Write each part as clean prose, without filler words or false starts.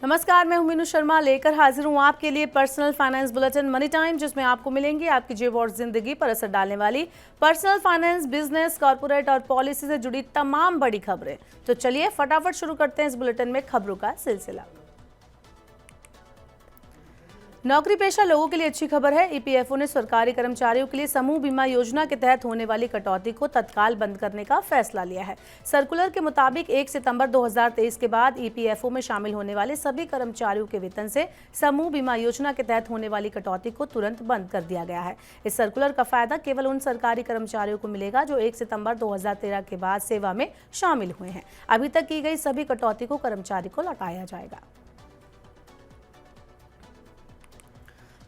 नमस्कार, मैं हूं मीनू शर्मा लेकर हाजिर हूं आपके लिए personal finance bulletin money time, जिसमें आपको मिलेंगी आपकी जेब और जिंदगी पर असर डालने वाली पर्सनल फाइनेंस, बिजनेस, कॉर्पोरेट और पॉलिसी से जुड़ी तमाम बड़ी खबरें। तो चलिए फटाफट शुरू करते हैं इस बुलेटिन में खबरों का सिलसिला। नौकरी पेशा लोगों के लिए अच्छी खबर है। ईपीएफओ ने सरकारी कर्मचारियों के लिए समूह बीमा योजना के तहत होने वाली कटौती को तत्काल बंद करने का फैसला लिया है। सर्कुलर के मुताबिक 1 सितंबर 2023 के बाद ईपीएफओ में शामिल होने वाले सभी कर्मचारियों के वेतन से समूह बीमा योजना के तहत होने वाली कटौती को तुरंत बंद कर दिया गया है। इस सर्कुलर का फायदा केवल उन सरकारी कर्मचारियों को मिलेगा जो 1 सितंबर 2013 के बाद सेवा में शामिल हुए हैं। अभी तक की गई सभी कटौती को कर्मचारी को लौटाया जाएगा।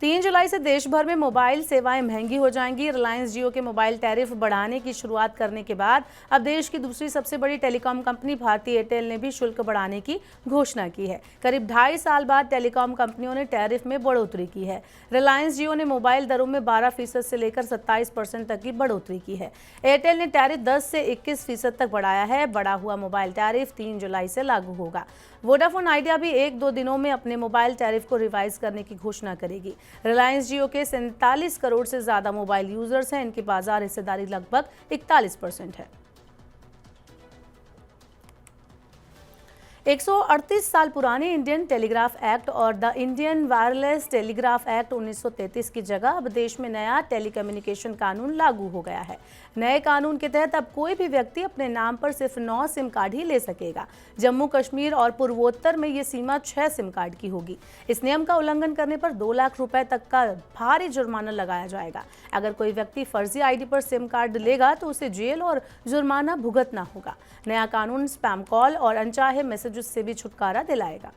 3 जुलाई से देश भर में मोबाइल सेवाएं महंगी हो जाएंगी। रिलायंस जियो के मोबाइल टैरिफ बढ़ाने की शुरुआत करने के बाद अब देश की दूसरी सबसे बड़ी टेलीकॉम कंपनी भारती एयरटेल ने भी शुल्क बढ़ाने की घोषणा की है। करीब 2.5 साल बाद टेलीकॉम कंपनियों ने टैरिफ में बढ़ोतरी की है। रिलायंस जियो ने मोबाइल दरों में 12% से लेकर 27% तक की बढ़ोतरी की है। एयरटेल ने टैरिफ 10 से 21% तक बढ़ाया है। बढ़ा हुआ मोबाइल टैरिफ 3 जुलाई से लागू होगा। वोडाफोन आइडिया भी 1-2 दिनों में अपने मोबाइल टैरिफ को रिवाइज करने की घोषणा करेगी। रिलायंस जियो के 47 करोड़ से ज्यादा मोबाइल यूजर्स हैं। इनकी बाजार हिस्सेदारी लगभग 41% है। 138 साल पुराने इंडियन टेलीग्राफ एक्ट और the Indian wireless telegraph act 1933 की जगह अब देश में नया टेलीकम्युनिकेशन कानून लागू हो गया है। नए कानून के तहत अब कोई भी व्यक्ति अपने नाम पर सिर्फ 9 सिम कार्ड ही ले सकेगा। जम्मू कश्मीर और पूर्वोत्तर में ये सीमा 6 सिम कार्ड की होगी। इस नियम का उल्लंघन करने पर 2 लाख रुपए तक का भारी जुर्माना लगाया जाएगा। अगर कोई व्यक्ति फर्जी आईडी पर सिम कार्ड लेगा तो उसे जेल और जुर्माना भुगतना होगा। नया कानून स्पैम कॉल और अनचाहे मैसेजेस से भी छुटकारा दिलाएगा।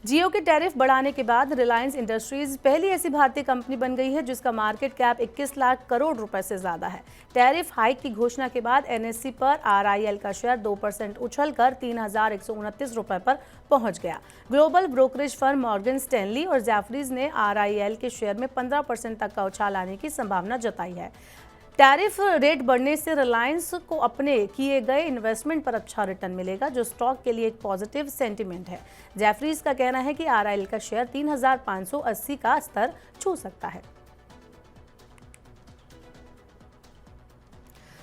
जियो के टैरिफ बढ़ाने के बाद रिलायंस इंडस्ट्रीज पहली ऐसी भारतीय कंपनी बन गई है जिसका मार्केट कैप 21 लाख करोड़ रुपए से ज्यादा है। टैरिफ हाइक की घोषणा के बाद एनएससी पर आरआईएल का शेयर 2% उछलकर 3,129 रुपए पर पहुंच गया। Global brokerage firm Morgan Stanley और जेफरीज ने आरआईएल के शेयर में 15% तक का उछाल आने की संभावना जताई है। टैरिफ रेट बढ़ने से रिलायंस को अपने किए गए इन्वेस्टमेंट पर अच्छा रिटर्न मिलेगा, जो स्टॉक के लिए एक पॉजिटिव सेंटीमेंट है। जेफरीज का कहना है कि आरआईएल का शेयर 3,580 का स्तर छू सकता है।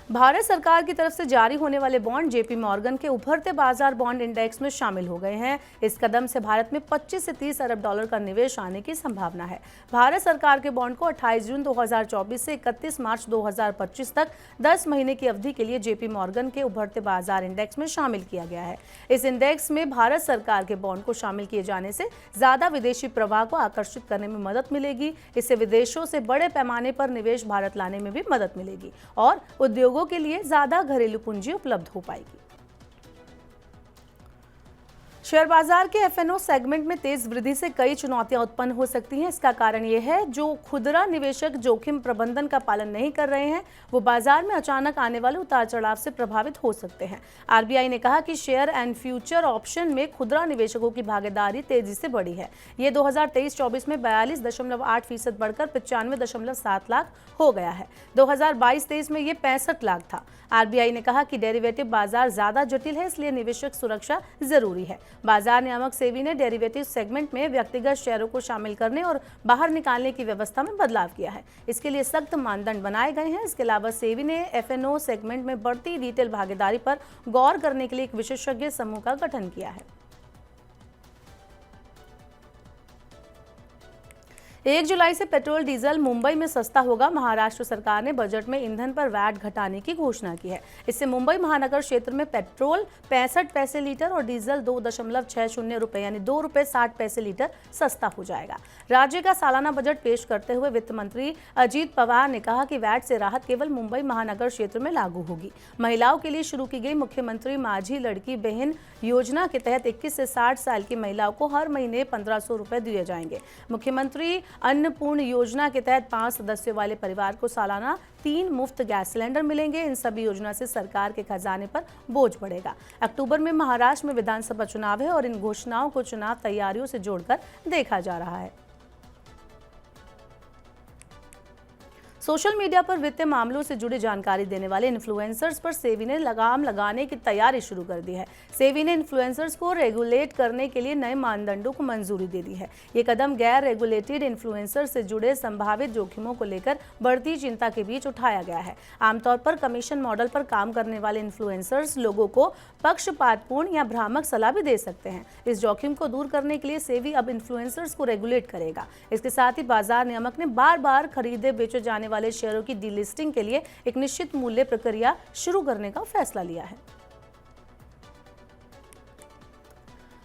भारत सरकार की तरफ से जारी होने वाले बॉन्ड जेपी मॉर्गन के उभरते बाजार बॉन्ड इंडेक्स में शामिल हो गए हैं। इस कदम से भारत में 25 से 30 अरब डॉलर का निवेश आने की संभावना है। भारत सरकार के बॉन्ड को 28 जून 2024 से 31 मार्च 2025 तक 10 महीने की अवधि के लिए जेपी मॉर्गन के उभरते बाजार इंडेक्स में शामिल किया गया है। इस इंडेक्स में भारत सरकार के बॉन्ड को शामिल किए जाने से ज्यादा विदेशी प्रवाह को आकर्षित करने में मदद मिलेगी। इससे विदेशों से बड़े पैमाने पर निवेश भारत लाने में भी मदद मिलेगी और उद्योगों के लिए ज्यादा घरेलू पूंजी उपलब्ध हो पाएगी। शेयर बाजार के एफएनओ सेगमेंट में तेज वृद्धि से कई चुनौतियां उत्पन्न हो सकती हैं। इसका कारण यह है जो खुदरा निवेशक जोखिम प्रबंधन का पालन नहीं कर रहे हैं, वो बाजार में अचानक आने वाले उतार चढ़ाव से प्रभावित हो सकते हैं। आरबीआई ने कहा कि शेयर एंड फ्यूचर ऑप्शन में खुदरा निवेशकों की भागीदारी तेजी से बढ़ी है। ये 2023-24 में 42.8% बढ़कर 95.7 लाख हो गया है। 2022-23 में ये 65 लाख था। आरबीआई ने कहा कि डेरिवेटिव बाजार ज्यादा जटिल है, इसलिए निवेशक सुरक्षा जरूरी है। बाजार नियामक सेबी ने डेरिवेटिव सेगमेंट में व्यक्तिगत शेयरों को शामिल करने और बाहर निकालने की व्यवस्था में बदलाव किया है। इसके लिए सख्त मानदंड बनाए गए हैं। इसके अलावा सेबी ने एफएनओ सेगमेंट में बढ़ती रिटेल भागीदारी पर गौर करने के लिए एक विशेषज्ञ समूह का गठन किया है। 1 जुलाई से पेट्रोल डीजल मुंबई में सस्ता होगा। महाराष्ट्र सरकार ने बजट में ईंधन पर वैट घटाने की घोषणा की है। इससे मुंबई महानगर क्षेत्र में पेट्रोल 65 पैसे लीटर और डीजल 2.60 रुपए यानी 2 रुपए 60 पैसे लीटर सस्ता हो जाएगा। राज्य का सालाना बजट पेश करते हुए वित्त मंत्री अजीत पवार ने कहा कि वैट से राहत केवल मुंबई महानगर क्षेत्र में लागू होगी। महिलाओं के लिए शुरू की गई मुख्यमंत्री माझी लड़की बहन योजना के तहत 21 से 60 साल की महिलाओं को हर महीने 1500 रुपए दिए जाएंगे। मुख्यमंत्री अन्नपूर्ण योजना के तहत 5 सदस्यों वाले परिवार को सालाना 3 मुफ्त गैस सिलेंडर मिलेंगे। इन सभी योजना से सरकार के खजाने पर बोझ बढ़ेगा। अक्टूबर में महाराष्ट्र में विधानसभा चुनाव है और इन घोषणाओं को चुनाव तैयारियों से जोड़कर देखा जा रहा है। सोशल मीडिया पर वित्तीय मामलों से जुड़ी जानकारी देने वाले इन्फ्लुएंसर्स पर सेबी ने लगाम लगाने की तैयारी शुरू कर दी है। सेबी ने इन्फ्लुएंसर्स को रेगुलेट करने के लिए नए मानदंडों को मंजूरी दे दी है। ये कदम गैर रेगुलेटेड इन्फ्लुएंसर से जुड़े संभावित जोखिमों को लेकर बढ़ती चिंता के बीच उठाया गया है। आमतौर पर कमीशन मॉडल पर काम करने वाले इन्फ्लुएंसर्स लोगों को पक्षपातपूर्ण या भ्रामक सलाह भी दे सकते हैं। इस जोखिम को दूर करने के लिए सेबी अब इन्फ्लुएंसर्स को रेगुलेट करेगा। इसके साथ ही बाजार नियामक ने बार बार खरीदे बेचे जाने वाले शेयरों की डीलिस्टिंग के लिए एक निश्चित मूल्य प्रक्रिया शुरू करने का फैसला लिया है।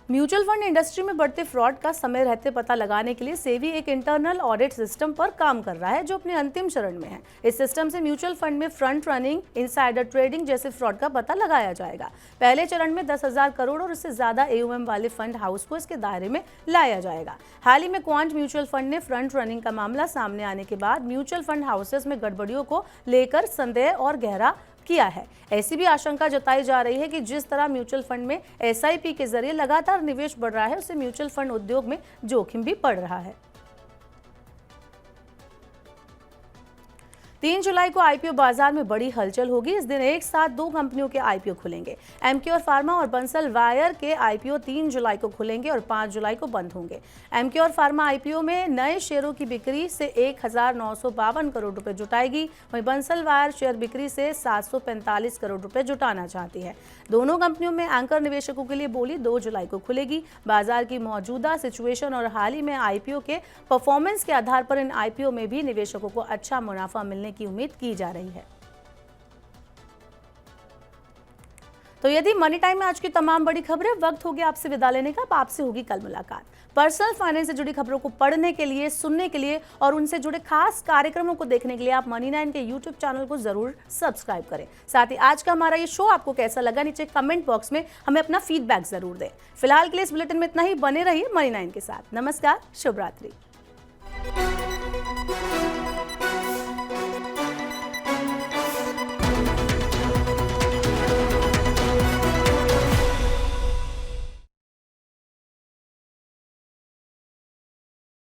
म्यूचुअल फंड इंडस्ट्री में बढ़ते फ्रॉड का समय रहते पता लगाने के लिए सेबी एक इंटरनल ऑडिट सिस्टम पर काम कर रहा है, जो अपने अंतिम चरण में है। इस सिस्टम से म्यूचुअल फंड में फ्रंट रनिंग, इनसाइडर ट्रेडिंग जैसे फ्रॉड का पता लगाया जाएगा। पहले चरण में 10,000 करोड़ और उससे ज्यादा AUM वाले फंड हाउस को इसके दायरे में लाया जाएगा। हाल ही में क्वांट म्यूचुअल फंड ने फ्रंट रनिंग का मामला सामने आने के बाद म्यूचुअल फंड हाउसेस में गड़बड़ियों को लेकर संदेह और गहरा किया है। ऐसी भी आशंका जताई जा रही है कि जिस तरह म्यूचुअल फंड में SIP के जरिए लगातार निवेश बढ़ रहा है, उससे म्यूचुअल फंड उद्योग में जोखिम भी बढ़ रहा है। 3 जुलाई को IPO बाजार में बड़ी हलचल होगी। इस दिन एक साथ 2 कंपनियों के IPO खुलेंगे। एमक्योर फार्मा और बंसल वायर के IPO 3 जुलाई को खुलेंगे और 5 जुलाई को बंद होंगे। एमक्योर फार्मा IPO में नए शेयरों की बिक्री से 1,952 करोड़ रुपए जुटाएगी। वहीं बंसल वायर शेयर बिक्री से 745 करोड़ रुपए जुटाना चाहती है। दोनों कंपनियों में एंकर निवेशकों के लिए बोली 2 जुलाई को खुलेगी। बाजार की मौजूदा सिचुएशन और हाल ही में IPO के परफॉर्मेंस के आधार पर इन IPO में भी निवेशकों को अच्छा मुनाफा मिलने की उम्मीद की जा रही है। तो यदि मनी टाइम में आज की तमाम बड़ी खबरें, वक्त हो गया आपसे विदा लेने का। आपसे होगी कल मुलाकात। पर्सनल फाइनेंस से जुड़ी खबरों को पढ़ने के लिए, सुनने के लिए और उनसे जुड़े खास कार्यक्रमों को देखने के लिए आप मनी9 के YouTube चैनल को जरूर सब्सक्राइब करें। साथ ही आज का हमारा ये शो आपको कैसा लगा, नीचे कमेंट बॉक्स में हमें अपना फीडबैक जरूर दें। फिलहाल के लिए इस बुलेटिन में इतना ही। बने रहिए मनी9 के साथ। नमस्कार, शुभ रात्रि।